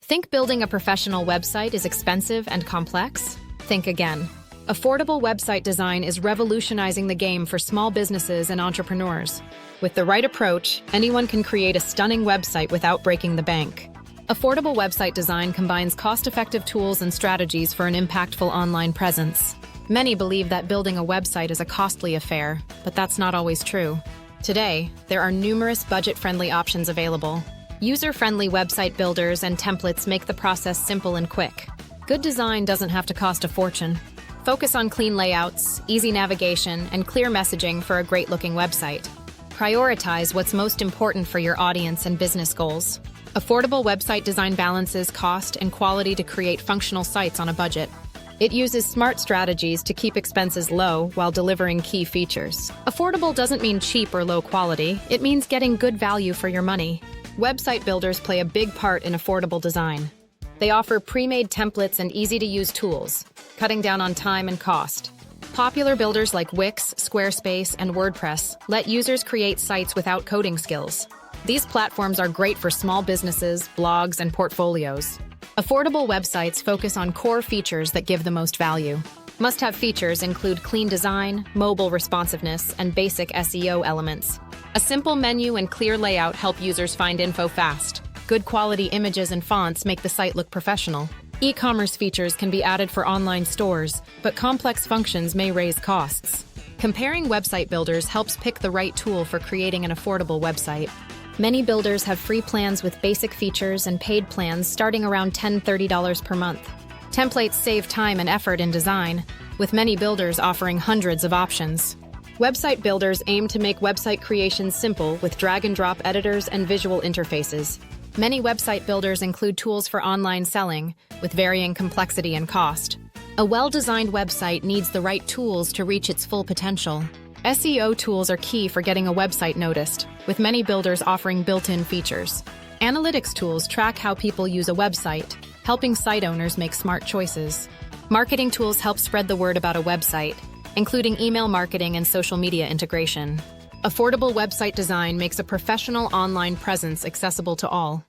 Think building a professional website is expensive and complex? Think again. Affordable website design is revolutionizing the game for small businesses and entrepreneurs. With the right approach, anyone can create a stunning website without breaking the bank. Affordable website design combines cost-effective tools and strategies for an impactful online presence. Many believe that building a website is a costly affair, but that's not always true. Today, there are numerous budget-friendly options available. User-friendly website builders and templates make the process simple and quick. Good design doesn't have to cost a fortune. Focus on clean layouts, easy navigation, and clear messaging for a great-looking website. Prioritize what's most important for your audience and business goals. Affordable website design balances cost and quality to create functional sites on a budget. It uses smart strategies to keep expenses low while delivering key features. Affordable doesn't mean cheap or low quality, it means getting good value for your money. Website builders play a big part in affordable design. They offer pre-made templates and easy-to-use tools, cutting down on time and cost. Popular builders like Wix, Squarespace, and WordPress let users create sites without coding skills. These platforms are great for small businesses, blogs, and portfolios. Affordable websites focus on core features that give the most value. Must-have features include clean design, mobile responsiveness, and basic SEO elements. A simple menu and clear layout help users find info fast. Good quality images and fonts make the site look professional. E-commerce features can be added for online stores, but complex functions may raise costs. Comparing website builders helps pick the right tool for creating an affordable website. Many builders have free plans with basic features and paid plans starting around $10–30 per month. Templates save time and effort in design, with many builders offering hundreds of options. Website builders aim to make website creation simple with drag-and-drop editors and visual interfaces. Many website builders include tools for online selling, with varying complexity and cost. A well-designed website needs the right tools to reach its full potential. SEO tools are key for getting a website noticed, with many builders offering built-in features. Analytics tools track how people use a website, helping site owners make smart choices. Marketing tools help spread the word about a website, including email marketing and social media integration. Affordable website design makes a professional online presence accessible to all.